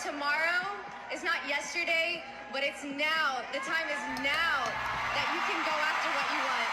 tomorrow is not yesterday, but it's now. The time is now that you can go after what you want.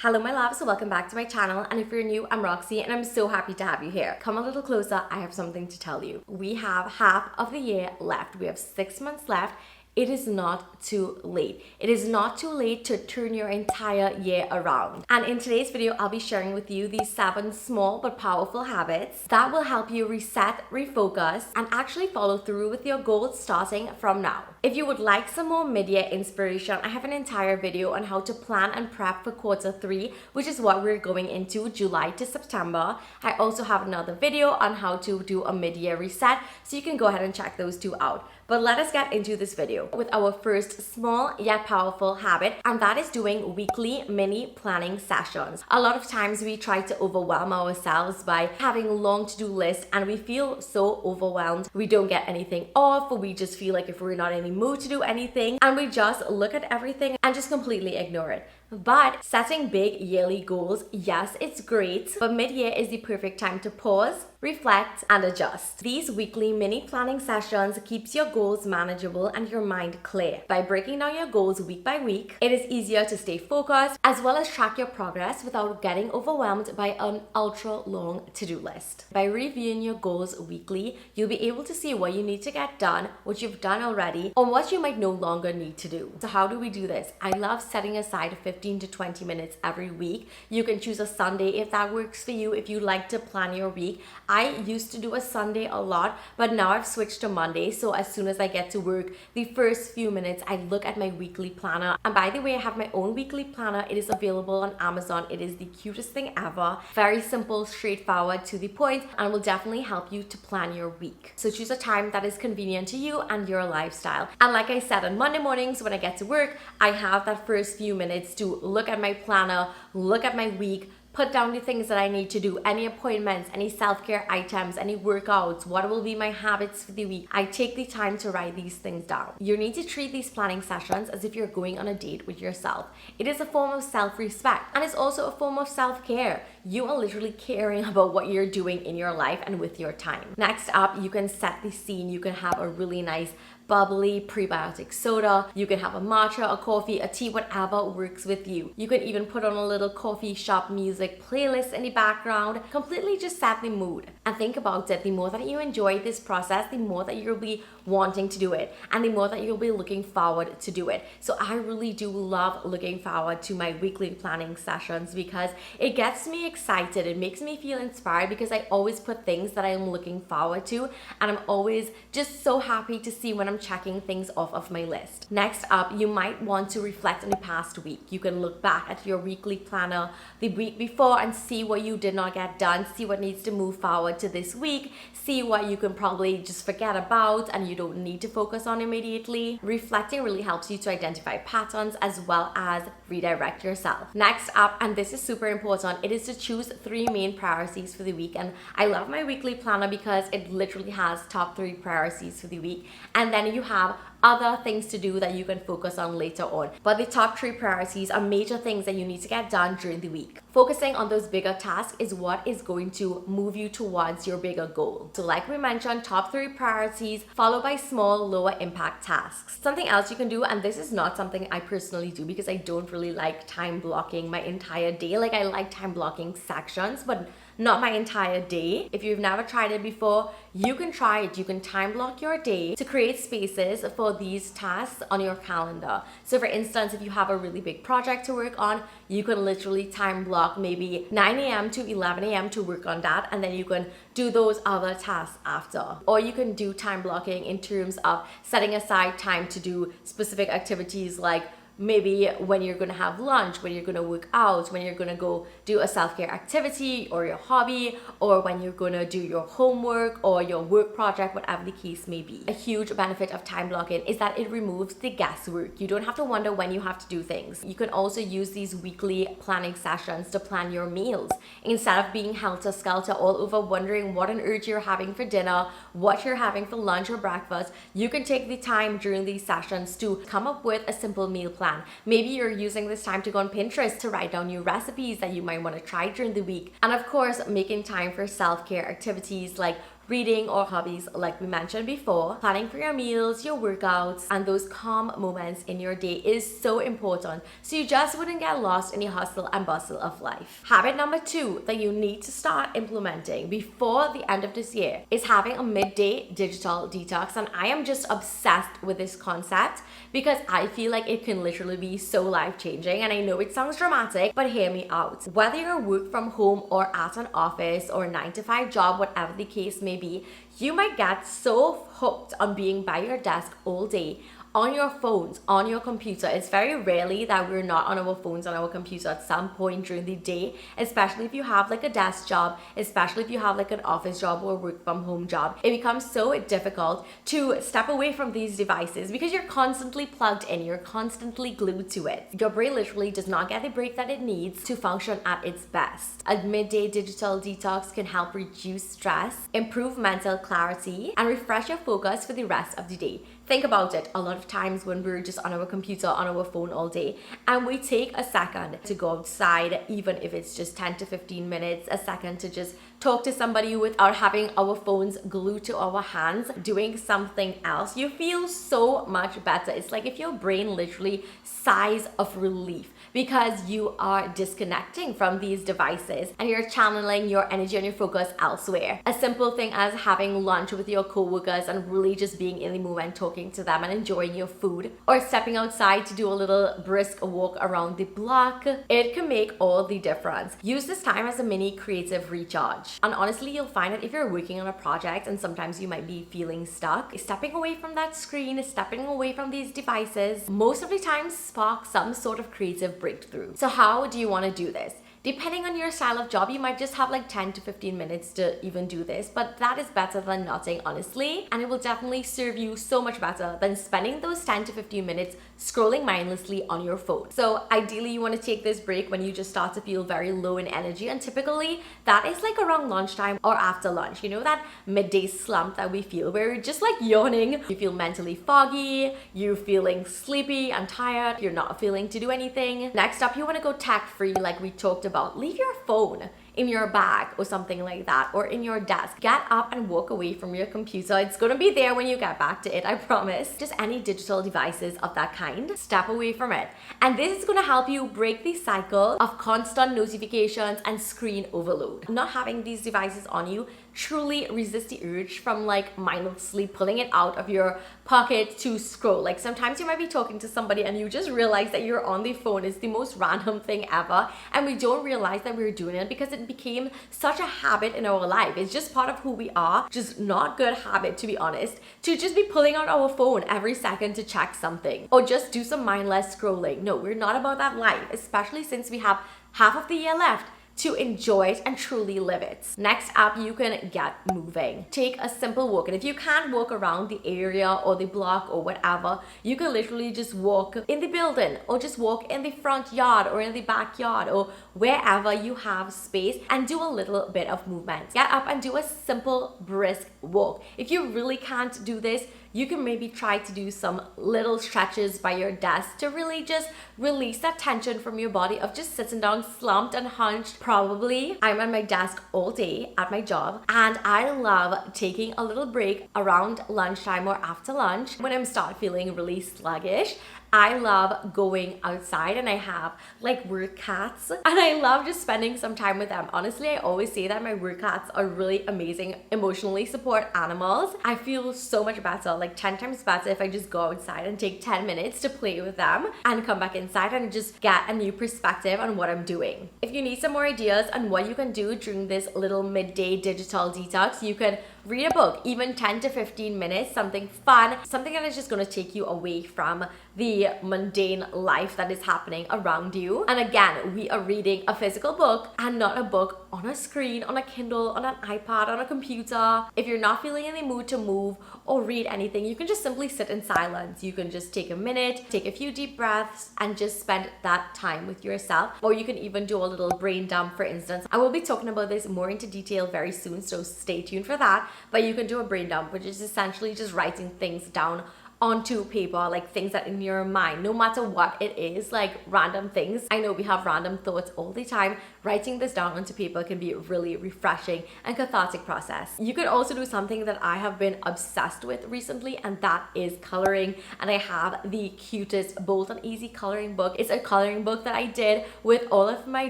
Hello my loves, welcome back to my channel, and if you're new, I'm Roxy and I'm so happy to have you here. Come a little closer, I have something to tell you. We have half of the year left. We have 6 months left. It is not too late. It is not too late to turn your entire year around. And in today's video, I'll be sharing with you these 7 small but powerful habits that will help you reset, refocus, and actually follow through with your goals starting from now. If you would like some more mid-year inspiration, I have an entire video on how to plan and prep for Q3, which is what we're going into, July to September. I also have another video on how to do a mid-year reset, so you can go ahead and check those two out. But let us get into this video with our first small yet powerful habit, and that is doing weekly mini planning sessions. A lot of times we try to overwhelm ourselves by having long to-do lists, and we feel so overwhelmed. We don't get anything off, or we just feel like if we're not in the mood to do anything, and we just look at everything and just completely ignore it. But setting big yearly goals, yes, it's great, but mid-year is the perfect time to pause, reflect, and adjust. These weekly mini planning sessions keeps your goals manageable and your mind clear. By breaking down your goals week by week, it is easier to stay focused as well as track your progress without getting overwhelmed by an ultra long to-do list. By reviewing your goals weekly, you'll be able to see what you need to get done, what you've done already, or what you might no longer need to do. So how do we do this? I love setting aside 15 to 20 minutes every week. You can choose a Sunday if that works for you, if you like to plan your week. I used to do a Sunday a lot, but now I've switched to Monday. So as soon as I get to work, the first few minutes I look at my weekly planner. And by the way, I have my own weekly planner. It is available on Amazon. It is the cutest thing ever. Very simple, straightforward, to the point, and will definitely help you to plan your week. So choose a time that is convenient to you and your lifestyle. And like I said, on Monday mornings when I get to work, I have that first few minutes to look at my planner, look at my week, put down the things that I need to do, any appointments, any self-care items, any workouts, what will be my habits for the week. I take the time to write these things down. You need to treat these planning sessions as if you're going on a date with yourself. It is a form of self-respect, and it's also a form of self-care. You are literally caring about what you're doing in your life and with your time. Next up, you can set the scene. You can have a really nice bubbly prebiotic soda. You can have a matcha, a coffee, a tea, whatever works with you. You can even put on a little coffee shop music playlist in the background. Completely just set the mood. And think about it, the more that you enjoy this process, the more that you'll be wanting to do it, and the more that you'll be looking forward to do it. So I really do love looking forward to my weekly planning sessions because it gets me excited. It makes me feel inspired because I always put things that I'm looking forward to, and I'm always just so happy to see when I'm checking things off of my list. Next up, you might want to reflect on the past week. You can look back at your weekly planner the week before and see what you did not get done, see what needs to move forward to this week, see what you can probably just forget about and you don't need to focus on immediately. Reflecting really helps you to identify patterns as well as redirect yourself. Next up, and this is super important, it is to choose 3 main priorities for the week. And I love my weekly planner because it literally has top 3 priorities for the week, and then you have other things to do that you can focus on later on. But the top 3 priorities are major things that you need to get done during the week. Focusing on those bigger tasks is what is going to move you towards your bigger goal. So like we mentioned, top 3 priorities followed by small, lower impact tasks. Something else you can do, and this is not something I personally do because I don't really like time blocking my entire day. Like I like time blocking sections, but not my entire day. If you've never tried it before, you can try it. You can time block your day to create spaces for these tasks on your calendar. So for instance, if you have a really big project to work on, you can literally time block maybe 9 a.m. to 11 a.m. to work on that, and then you can do those other tasks after. Or you can do time blocking in terms of setting aside time to do specific activities, like maybe when you're gonna have lunch, when you're gonna work out, when you're gonna go do a self-care activity or your hobby, or when you're gonna do your homework or your work project, whatever the case may be. A huge benefit of time blocking is that it removes the guesswork. You don't have to wonder when you have to do things. You can also use these weekly planning sessions to plan your meals instead of being helter-skelter all over wondering what on earth you're having for dinner, what you're having for lunch or breakfast. You can take the time during these sessions to come up with a simple meal plan. Maybe you're using this time to go on Pinterest to write down new recipes that you might want to try during the week. And of course, making time for self-care activities like reading or hobbies like we mentioned before. Planning for your meals, your workouts, and those calm moments in your day is so important, so you just wouldn't get lost in the hustle and bustle of life. Habit number 2 that you need to start implementing before the end of this year is having a midday digital detox. And I am just obsessed with this concept because I feel like it can literally be so life-changing. And I know it sounds dramatic, but hear me out. Whether you're work from home or at an office or 9-to-5 job, whatever the case may be, you might get so hooked on being by your desk all day, on your phones, on your computer. It's very rarely that we're not on our phones, on our computer at some point during the day, especially if you have like a desk job, especially if you have like an office job or work from home job. It becomes so difficult to step away from these devices because you're constantly plugged in, you're constantly glued to it. Your brain literally does not get the break that it needs to function at its best. A midday digital detox can help reduce stress, improve mental clarity, and refresh your focus for the rest of the day. Think about it. A lot of times when we're just on our computer, on our phone all day, and we take a second to go outside, even if it's just 10 to 15 minutes, a second to just talk to somebody without having our phones glued to our hands, doing something else, you feel so much better. It's like if your brain literally sighs of relief because you are disconnecting from these devices and you're channeling your energy and your focus elsewhere. A simple thing as having lunch with your coworkers and really just being in the moment, talking to them and enjoying your food, or stepping outside to do a little brisk walk around the block, it can make all the difference. Use this time as a mini creative recharge. And honestly, you'll find that if you're working on a project and sometimes you might be feeling stuck, stepping away from that screen, stepping away from these devices, most of the time sparks some sort of creative breakthrough. So how do you want to do this? Depending on your style of job, you might just have like 10 to 15 minutes to even do this, but that is better than nothing, honestly. And it will definitely serve you so much better than spending those 10 to 15 minutes scrolling mindlessly on your phone. So ideally, you want to take this break when you just start to feel very low in energy. And typically that is like around lunchtime or after lunch. You know, that midday slump that we feel where you're just like yawning, you feel mentally foggy, you're feeling sleepy and tired, you're not feeling to do anything. Next up, you want to go tech free like we talked about. Leave your phone in your bag or something like that, or in your desk. Get up and walk away from your computer. It's gonna be there when you get back to it, I promise. Just any digital devices of that kind, step away from it. And this is gonna help you break the cycle of constant notifications and screen overload. Not having these devices on you truly resist the urge from like mindlessly pulling it out of your pocket to scroll. Like sometimes you might be talking to somebody and you just realize that you're on the phone. It's the most random thing ever, and we don't realize that we're doing it because it became such a habit in our life. It's just part of who we are. Just not good habit, to be honest, to just be pulling out our phone every second to check something or just do some mindless scrolling. No, we're not about that life, especially since we have half of the year left to enjoy it and truly live it. Next up, you can get moving. Take a simple walk. And if you can't walk around the area or the block or whatever, you can literally just walk in the building or just walk in the front yard or in the backyard or wherever you have space and do a little bit of movement. Get up and do a simple brisk walk. If you really can't do this, you can maybe try to do some little stretches by your desk to really just release that tension from your body of just sitting down slumped and hunched. Probably I'm at my desk all day at my job, and I love taking a little break around lunchtime or after lunch when I'm start feeling really sluggish. I love going outside, and I have like work cats, and I love just spending some time with them. Honestly, I always say that my work cats are really amazing emotionally support animals. I feel so much better, like 10 times better, if I just go outside and take 10 minutes to play with them and come back inside and just get a new perspective on what I'm doing. If you need some more ideas on what you can do during this little midday digital detox, you could read a book, even 10 to 15 minutes, something fun, something that is just going to take you away from the mundane life that is happening around you. And again, we are reading a physical book and not a book on a screen, on a Kindle, on an iPad, on a computer. If you're not feeling in the mood to move or read anything, you can just simply sit in silence. You can just take a minute, take a few deep breaths, and just spend that time with yourself. Or you can even do a little brain dump, for instance. I will be talking about this more into detail very soon, so stay tuned for that. But you can do a brain dump, which is essentially just writing things down onto paper, like things that in your mind, no matter what it is, like random things. I know we have random thoughts all the time. writing this down onto paper can be a really refreshing and cathartic process. You could also do something that I have been obsessed with recently, and that is coloring. And I have the cutest bold and easy coloring book. It's a coloring book that I did with all of my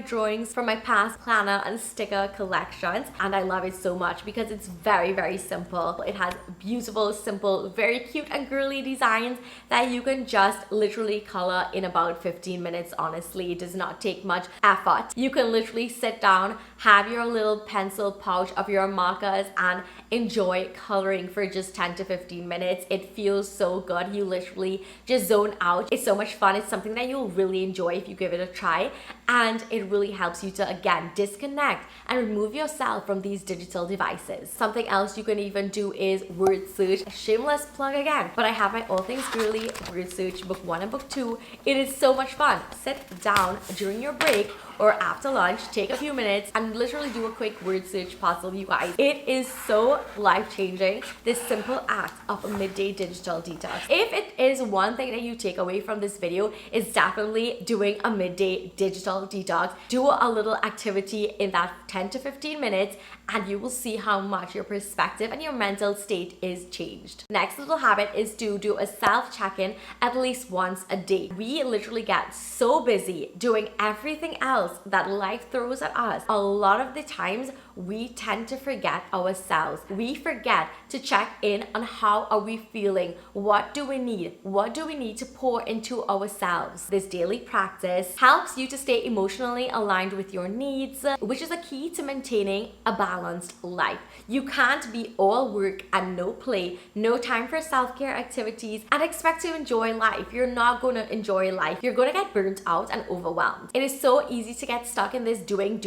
drawings from my past planner and sticker collections, and I love it so much because it's very, very simple. It has beautiful, simple, very cute and girly designs that you can just literally color in about 15 minutes. Honestly, it does not take much effort. You can literally sit down, have your little pencil pouch of your markers, and enjoy coloring for just 10 to 15 minutes. It feels so good. You literally just zone out. It's so much fun. It's something that you'll really enjoy if you give it a try, and it really helps you to, again, disconnect and remove yourself from these digital devices. Something else you can even do is word search. Shameless plug again, but I have my All Things Girly word search book 1 and book 2. It is so much fun. Sit down during your break or after lunch, take a few minutes and literally do a quick word search puzzle, you guys. It is so life-changing, this simple act of a midday digital detox. If it is one thing that you take away from this video, it's definitely doing a midday digital detox. Do a little activity in that 10 to 15 minutes and you will see how much your perspective and your mental state is changed. Next little habit is to do a self-check-in at least once a day. We literally get so busy doing everything else that life throws at us. A lot of the times we tend to forget ourselves. We forget to check in on how are we feeling, what do we need, what do we need to pour into ourselves. This daily practice helps you to stay emotionally aligned with your needs, which is a key to maintaining a balanced life. You can't be all work and no play, no time for self-care activities, and expect to enjoy life. You're not going to enjoy life. You're going to get burnt out and overwhelmed. It is so easy to get stuck in this doing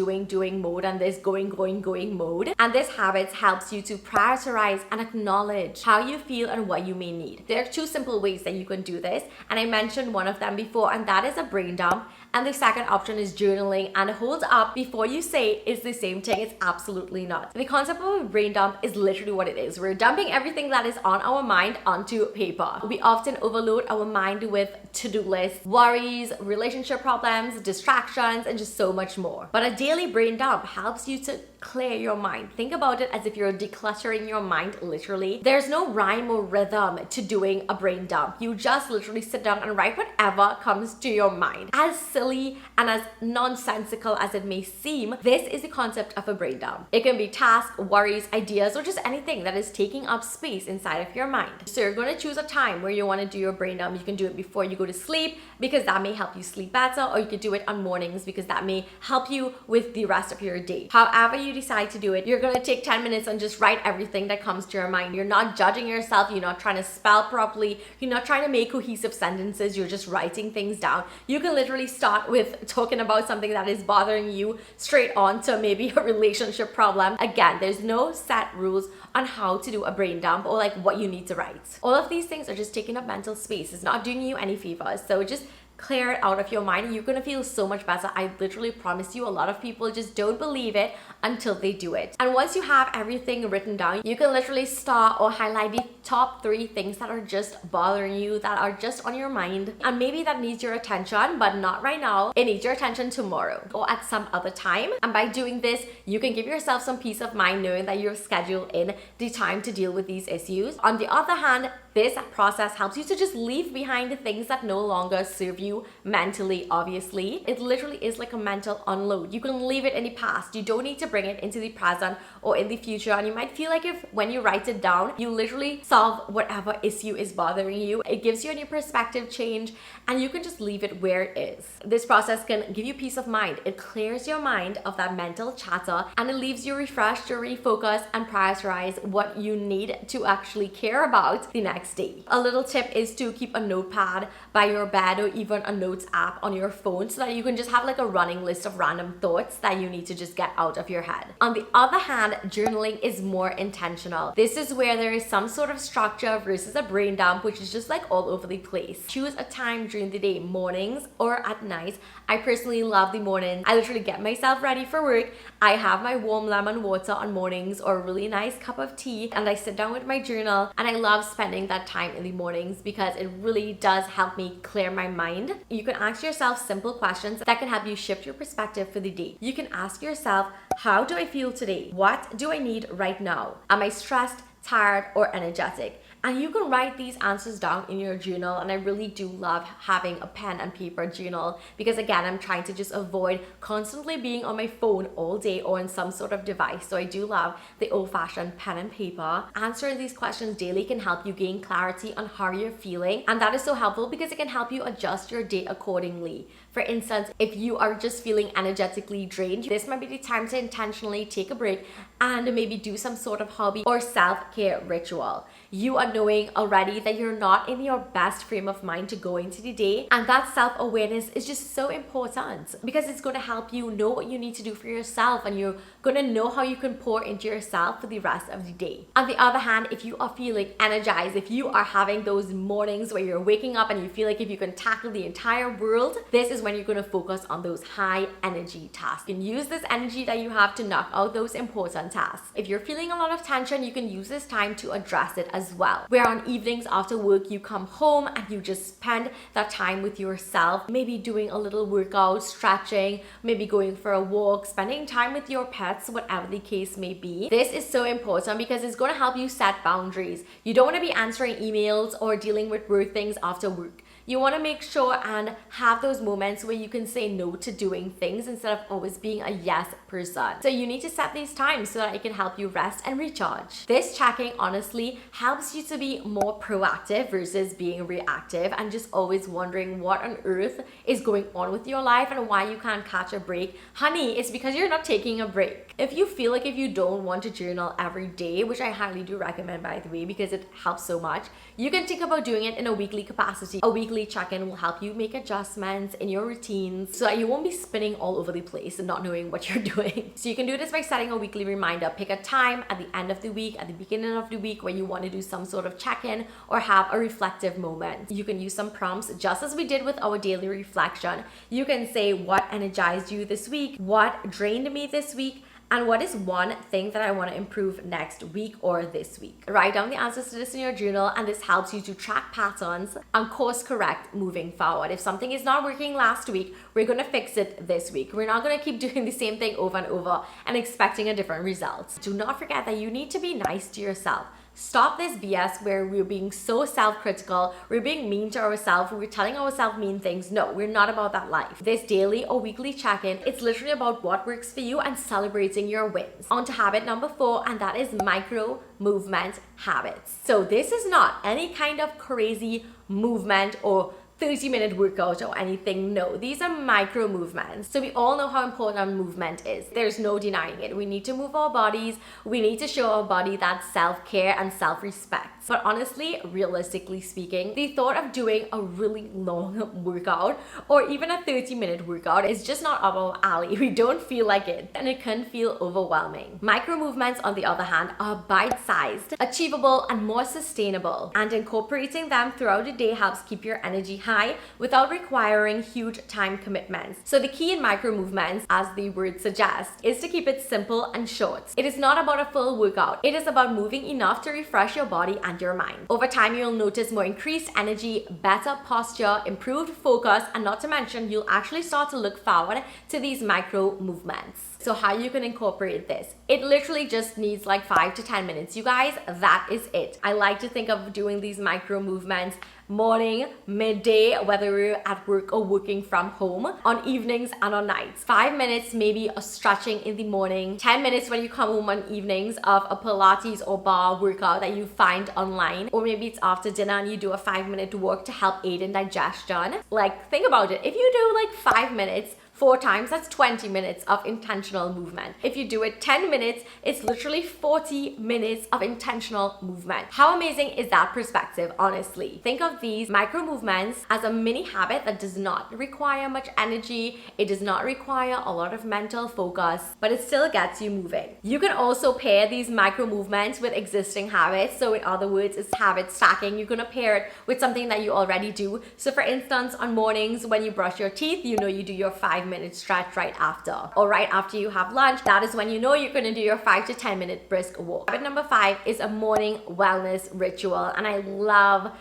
mode and this going mode. And this habit helps you to prioritize and acknowledge how you feel and what you may need. There are 2 simple ways that you can do this, and I mentioned one of them before, and that is a brain dump. And the second option is journaling. And hold up, before you say it's the same thing, it's absolutely not. The concept of a brain dump is literally what it is. We're dumping everything that is on our mind onto paper. We often overload our mind with to-do lists, worries, relationship problems, distractions, and just so much more. But a daily brain dump helps you to clear your mind. Think about it as if you're decluttering your mind, literally. There's no rhyme or rhythm to doing a brain dump. You just literally sit down and write whatever comes to your mind. As silly and as nonsensical as it may seem, this is the concept of a brain dump. It can be tasks, worries, ideas, or just anything that is taking up space inside of your mind. So you're going to choose a time where you want to do your brain dump. You can do it before you go to sleep because that may help you sleep better, or you could do it on mornings because that may help you with the rest of your day. However you decide to do it, you're going to take 10 minutes and just write everything that comes to your mind. You're not judging yourself. You're not trying to spell properly. You're not trying to make cohesive sentences. You're just writing things down. You can literally start with talking about something that is bothering you straight on to maybe a relationship problem. Again, there's no set rules on how to do a brain dump or like what you need to write. All of these things are just taking up mental space. It's not doing you any favors. So just clear it out of your mind and you're gonna feel so much better. I literally promise you, a lot of people just don't believe it until they do it. And once you have everything written down, you can literally start or highlight the top 3 things that are just bothering you, that are just on your mind, and maybe that needs your attention, but not right now. It needs your attention tomorrow or at some other time. And by doing this, you can give yourself some peace of mind knowing that you're scheduled in the time to deal with these issues. On the other hand, this process helps you to just leave behind the things that no longer serve you mentally, obviously. It literally is like a mental unload. You can leave it in the past. You don't need to bring it into the present or in the future. And you might feel like if when you write it down, you literally solve whatever issue is bothering you. It gives you a new perspective change and you can just leave it where it is. This process can give you peace of mind. It clears your mind of that mental chatter and it leaves you refreshed to refocus and prioritize what you need to actually care about the next day. A little tip is to keep a notepad by your bed or even a notes app on your phone so that you can just have like a running list of random thoughts that you need to just get out of your head. On the other hand, journaling is more intentional. This is where there is some sort of structure versus a brain dump, which is just like all over the place. Choose a time during the day, mornings or at night. I personally love the morning. I literally get myself ready for work. I have my warm lemon water on mornings or a really nice cup of tea and I sit down with my journal, and I love spending that time in the mornings because it really does help me clear my mind mind, you can ask yourself simple questions that can help you shift your perspective for the day. You can ask yourself, how do I feel today? What do I need right now? Am I stressed, tired, or energetic? And you can write these answers down in your journal. And I really do love having a pen and paper journal because, again, I'm trying to just avoid constantly being on my phone all day or on some sort of device. So I do love the old-fashioned pen and paper. Answering these questions daily can help you gain clarity on how you're feeling. And that is so helpful because it can help you adjust your day accordingly. For instance, if you are just feeling energetically drained, this might be the time to intentionally take a break and maybe do some sort of hobby or self-care ritual. You are knowing already that you're not in your best frame of mind to go into the day, and that self-awareness is just so important because it's going to help you know what you need to do for yourself, and you're going to know how you can pour into yourself for the rest of the day. On the other hand, if you are feeling energized, if you are having those mornings where you're waking up and you feel like if you can tackle the entire world, this is when you're going to focus on those high energy tasks. You can use this energy that you have to knock out those important tasks. If you're feeling a lot of tension, you can use this time to address it as well. Where on evenings after work, you come home and you just spend that time with yourself, maybe doing a little workout, stretching, maybe going for a walk, spending time with your pets, whatever the case may be. This is so important because it's going to help you set boundaries. You don't want to be answering emails or dealing with work things after work. You want to make sure and have those moments where you can say no to doing things instead of always being a yes person. So you need to set these times so that it can help you rest and recharge. This checking honestly helps you to be more proactive versus being reactive and just always wondering what on earth is going on with your life and why you can't catch a break. Honey, it's because you're not taking a break. If you feel like if you don't want to journal every day, which I highly do recommend by the way because it helps so much, you can think about doing it in a weekly capacity. A weekly check-in will help you make adjustments in your routines so that you won't be spinning all over the place and not knowing what you're doing. So you can do this by setting a weekly reminder. Pick a time at the end of the week, at the beginning of the week where you want to do some sort of check-in or have a reflective moment. You can use some prompts just as we did with our daily reflection. You can say what energized you this week, what drained me this week, and what is one thing that I want to improve next week or this week. Write down the answers to this in your journal, and this helps you to track patterns and course correct moving forward. If something is not working last week, we're going to fix it this week. We're not going to keep doing the same thing over and over and expecting a different result. Do not forget that you need to be nice to yourself. Stop this BS where we're being so self-critical, we're being mean to ourselves, we're telling ourselves mean things. No, we're not about that life. This daily or weekly check-in, it's literally about what works for you and celebrating your wins. On to habit number 4, and that is micro movement habits. So this is not any kind of crazy movement or 30-minute workout or anything. No, these are micro movements. So we all know how important movement is. There's no denying it. We need to move our bodies. We need to show our body that self-care and self-respect. But honestly, realistically speaking, the thought of doing a really long workout or even a 30-minute workout is just not up our alley. We don't feel like it, and it can feel overwhelming. Micro movements, on the other hand, are bite-sized, achievable, and more sustainable. And incorporating them throughout the day helps keep your energy high without requiring huge time commitments. So the key in micro movements, as the word suggests, is to keep it simple and short. It is not about a full workout. It is about moving enough to refresh your body and your mind. Over time, you'll notice more increased energy, better posture, improved focus, and not to mention, you'll actually start to look forward to these micro movements. So how you can incorporate this? It literally just needs like 5 to 10 minutes. You guys, that is it. I like to think of doing these micro movements morning, midday, whether we're at work or working from home, on evenings and on nights. 5 minutes maybe a stretching in the morning, 10 minutes when you come home on evenings of a Pilates or bar workout that you find online, or maybe it's after dinner and you do a 5-minute walk to help aid in digestion. Like, think about it. If you do like 5 minutes 4 times, that's 20 minutes of intentional movement. If you do it 10 minutes, it's literally 40 minutes of intentional movement. How amazing is that perspective, honestly? Think of these micro movements as a mini habit that does not require much energy. It does not require a lot of mental focus, but it still gets you moving. You can also pair these micro movements with existing habits. So in other words, it's habit stacking. You're gonna pair it with something that you already do. So for instance, on mornings when you brush your teeth, you know you do your 5 5-minute stretch right after, or right after you have lunch. That is when you know you're going to do your 5 to 10 minute brisk walk. Habit number 5 is a morning wellness ritual, and I love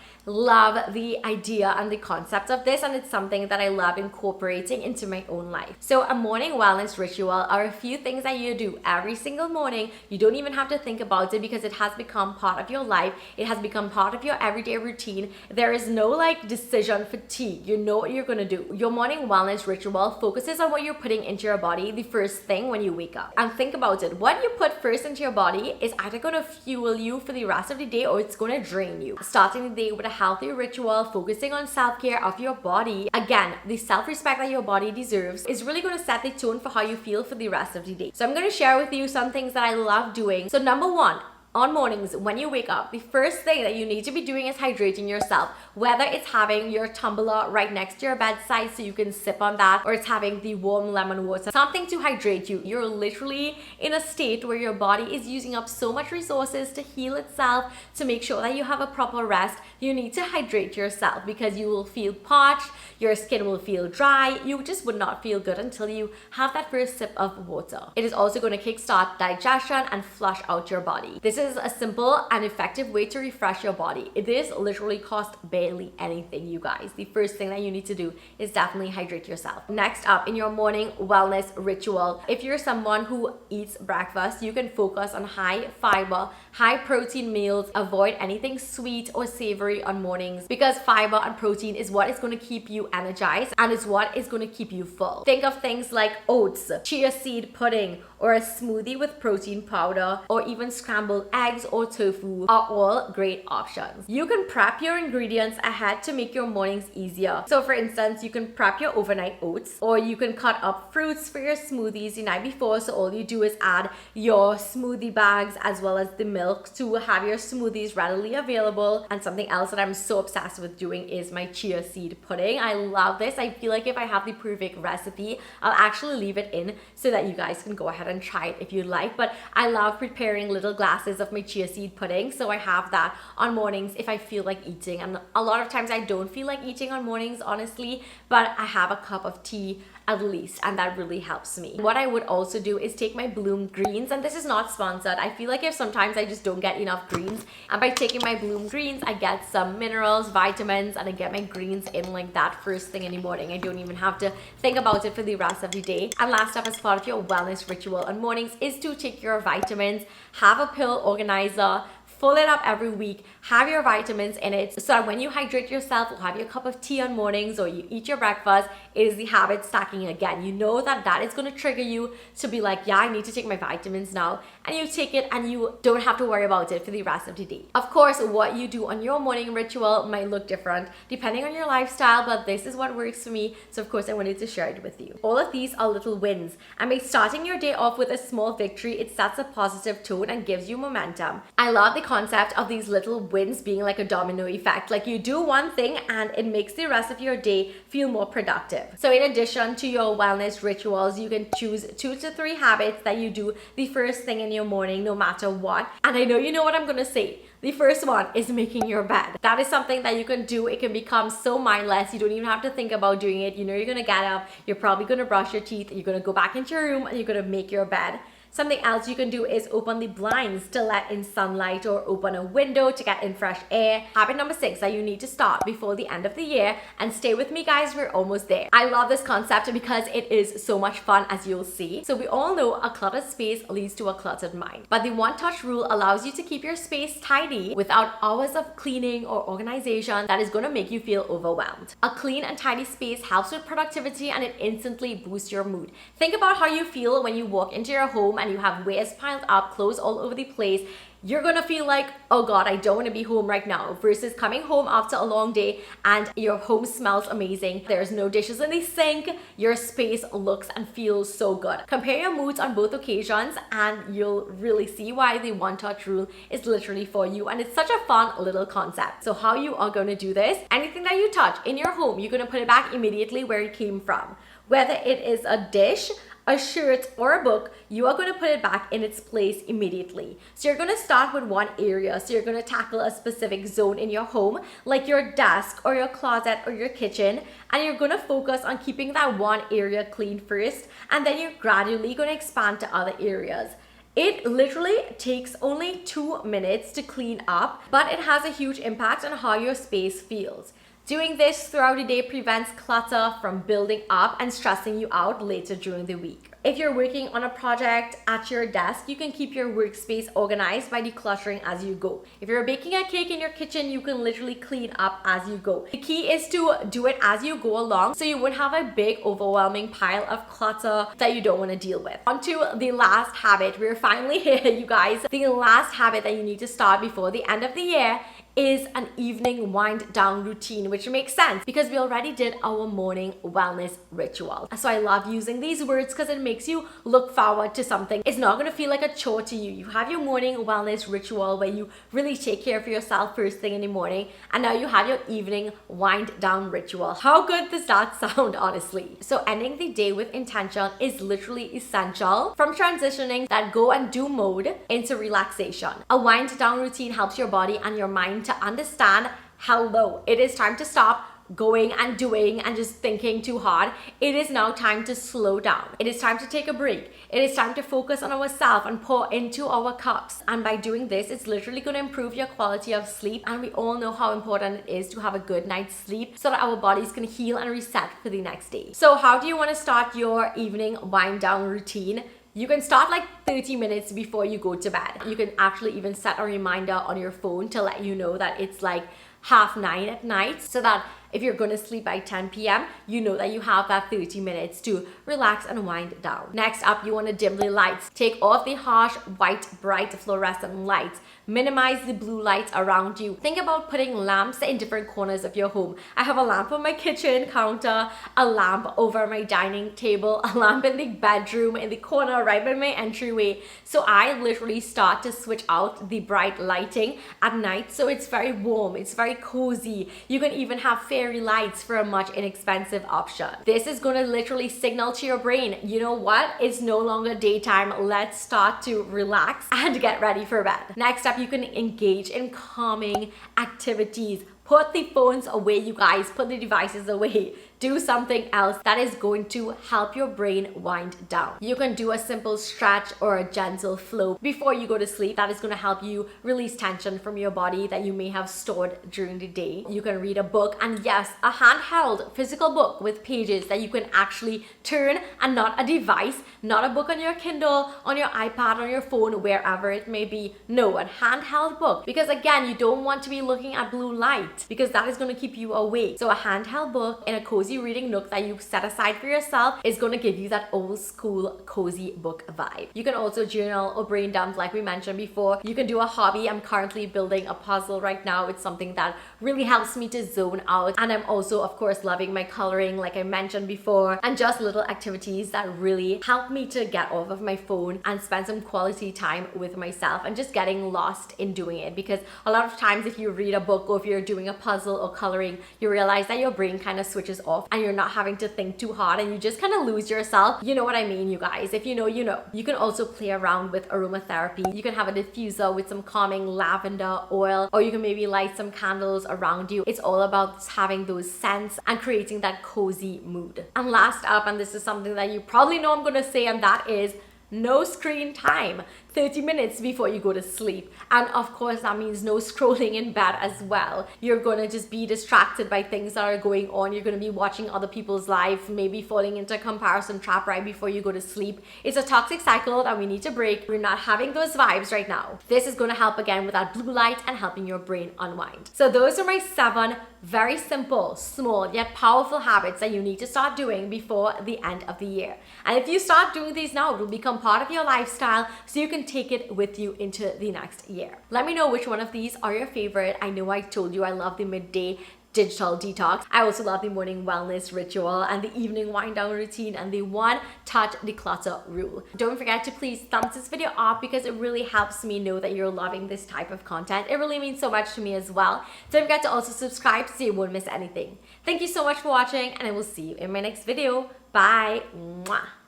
the idea and the concept of this, and it's something that I love incorporating into my own life. So a morning wellness ritual are a few things that you do every single morning. You don't even have to think about it because it has become part of your life. It has become part of your everyday routine. There is no like decision fatigue. You know what you're gonna do. Your morning wellness ritual focuses on what you're putting into your body the first thing when you wake up. And think about it. What you put first into your body is either gonna fuel you for the rest of the day or it's gonna drain you. Starting the day with a healthy ritual, focusing on self-care of your body. Again, the self-respect that your body deserves is really going to set the tone for how you feel for the rest of the day. So I'm going to share with you some things that I love doing. So number 1, on mornings, when you wake up, the first thing that you need to be doing is hydrating yourself. Whether it's having your tumbler right next to your bedside so you can sip on that, or it's having the warm lemon water, something to hydrate you. You're literally in a state where your body is using up so much resources to heal itself, to make sure that you have a proper rest. You need to hydrate yourself because you will feel parched, your skin will feel dry, you just would not feel good until you have that first sip of water. It is also going to kickstart digestion and flush out your body. This is a simple and effective way to refresh your body. This literally costs barely anything, you guys. The first thing that you need to do is definitely hydrate yourself. Next up, in your morning wellness ritual, if you're someone who eats breakfast, you can focus on high fiber, high protein meals. Avoid anything sweet or savory on mornings because fiber and protein is what is going to keep you energized and is what is going to keep you full. Think of things like oats, chia seed pudding, or a smoothie with protein powder, or even scrambled eggs or tofu are all great options. You can prep your ingredients ahead to make your mornings easier. So for instance, you can prep your overnight oats, or you can cut up fruits for your smoothies the night before. So all you do is add your smoothie bags as well as the milk to have your smoothies readily available. And something else that I'm so obsessed with doing is my chia seed pudding. I love this. I feel like if I have the perfect recipe, I'll actually leave it in so that you guys can go ahead and try it if you'd like. But I love preparing little glasses of my chia seed pudding, so I have that on mornings if I feel like eating. And a lot of times I don't feel like eating on mornings, honestly, but I have a cup of tea at least, and that really helps me. What I would also do is take my Bloom greens, and this is not sponsored. I feel like if sometimes I just don't get enough greens, and by taking my Bloom greens, I get some minerals, vitamins, and I get my greens in like that first thing in the morning. I don't even have to think about it for the rest of the day. And last up, as part of your wellness ritual on mornings, is to take your vitamins. Have a pill organizer, fill it up every week, have your vitamins in it, so that when you hydrate yourself or have your cup of tea on mornings or you eat your breakfast, it is the habit stacking again. You know that that is going to trigger you to be like, yeah, I need to take my vitamins now, and you take it and you don't have to worry about it for the rest of the day. Of course, what you do on your morning ritual might look different depending on your lifestyle, but this is what works for me, so of course I wanted to share it with you. All of these are little wins, and by starting your day off with a small victory, it sets a positive tone and gives you momentum. I love the concept of these little wins being like a domino effect. Like you do one thing and it makes the rest of your day feel more productive. So in addition to your wellness rituals, you can choose 2 to 3 habits that you do the first thing in your morning, no matter what. And I know you know what I'm gonna say. The first one is making your bed. That is something that you can do. It can become so mindless. You don't even have to think about doing it. You know you're gonna get up, you're probably gonna brush your teeth, you're gonna go back into your room and you're gonna make your bed. Something else you can do is open the blinds to let in sunlight, or open a window to get in fresh air. Habit number 6 that you need to start before the end of the year, and stay with me guys, we're almost there. I love this concept because it is so much fun, as you'll see. So we all know a cluttered space leads to a cluttered mind, but the one touch rule allows you to keep your space tidy without hours of cleaning or organization that is going to make you feel overwhelmed. A clean and tidy space helps with productivity, and it instantly boosts your mood. Think about how you feel when you walk into your home and you have waste piled up, clothes all over the place. You're gonna feel like, oh god, I don't want to be home right now, versus coming home after a long day and your home smells amazing. There's no dishes in the sink. Your space looks and feels so good. Compare your moods on both occasions and you'll really see why the one touch rule is literally for you, and it's such a fun little concept. So how you are going to do this, anything that you touch in your home, you're going to put it back immediately where it came from. Whether it is a dish, a shirt, or a book, you are going to put it back in its place immediately. So you're going to start with one area. So you're going to tackle a specific zone in your home, like your desk or your closet or your kitchen, and you're going to focus on keeping that one area clean first, and then you're gradually going to expand to other areas. It literally takes only 2 minutes to clean up, but it has a huge impact on how your space feels. Doing this throughout the day prevents clutter from building up and stressing you out later during the week. If you're working on a project at your desk, you can keep your workspace organized by decluttering as you go. If you're baking a cake in your kitchen, you can literally clean up as you go. The key is to do it as you go along, so you won't have a big overwhelming pile of clutter that you don't want to deal with. On to the last habit. We're finally here, you guys. The last habit that you need to start before the end of the year is an evening wind down routine, which makes sense because we already did our morning wellness ritual. So I love using these words because it makes you look forward to something. It's not going to feel like a chore to you. You have your morning wellness ritual where you really take care of yourself first thing in the morning, and now you have your evening wind down ritual. How good does that sound, honestly? So ending the day with intention is literally essential from transitioning that go and do mode into relaxation. A wind down routine helps your body and your mind to understand, hello, it is time to stop going and doing and just thinking too hard. It is now time to slow down. It is time to take a break. It is time to focus on ourselves and pour into our cups. And by doing this, it's literally going to improve your quality of sleep. And we all know how important it is to have a good night's sleep so that our bodies can heal and reset for the next day. So how do you want to start your evening wind down routine? You can start like 30 minutes before you go to bed. You can actually even set a reminder on your phone to let you know that it's like 9:30 at night, so that if you're going to sleep by 10 p.m., you know that you have that 30 minutes to relax and wind down. Next up, you want to dim the lights. Take off the harsh, white, bright fluorescent lights. Minimize the blue lights around you. Think about putting lamps in different corners of your home. I have a lamp on my kitchen counter, a lamp over my dining table, a lamp in the bedroom in the corner right by my entryway. So I literally start to switch out the bright lighting at night, so it's very warm, it's very cozy. You can even have fairy lights for a much inexpensive option. This is going to literally signal to your brain, you know what? It's no longer daytime. Let's start to relax and get ready for bed. Next up, you can engage in calming activities. Put the phones away, you guys. Put the devices away. Do something else that is going to help your brain wind down. You can do a simple stretch or a gentle flow before you go to sleep. That is going to help you release tension from your body that you may have stored during the day. You can read a book, and yes, a handheld physical book with pages that you can actually turn, and not a device, not a book on your Kindle, on your iPad, on your phone, wherever it may be. No, a handheld book, because again, you don't want to be looking at blue light because that is going to keep you awake. So a handheld book in a cozy reading nook that you set aside for yourself is going to give you that old school cozy book vibe. You can also journal or brain dump like we mentioned before. You can do a hobby. I'm currently building a puzzle right now. It's something that really helps me to zone out, and I'm also of course loving my coloring like I mentioned before, and just little activities that really help me to get off of my phone and spend some quality time with myself and just getting lost in doing it. Because a lot of times if you read a book or if you're doing a puzzle or coloring, you realize that your brain kind of switches off and you're not having to think too hard and you just kind of lose yourself. You know what I mean, you guys. If you know, you know. You can also play around with aromatherapy. You can have a diffuser with some calming lavender oil, or you can maybe light some candles around you. It's all about having those scents and creating that cozy mood. And last up, and this is something that you probably know I'm gonna say, and that is no screen time. 30 minutes before you go to sleep. And of course that means no scrolling in bed as well. You're gonna just be distracted by things that are going on. You're gonna be watching other people's life, maybe falling into a comparison trap right before you go to sleep. It's a toxic cycle that we need to break. We're not having those vibes right now. This is gonna help again with that blue light and helping your brain unwind. So those are my 7 very simple, small, yet powerful habits that you need to start doing before the end of the year. And if you start doing these now, it will become part of your lifestyle, so you can take it with you into the next year. Let me know which one of these are your favorite. I know I told you I love the midday digital detox. I also love the morning wellness ritual and the evening wind down routine and the one touch declutter rule. Don't forget to please thumbs this video up because it really helps me know that you're loving this type of content. It really means so much to me as well. Don't forget to also subscribe so you won't miss anything. Thank you so much for watching, and I will see you in my next video. Bye. Mwah.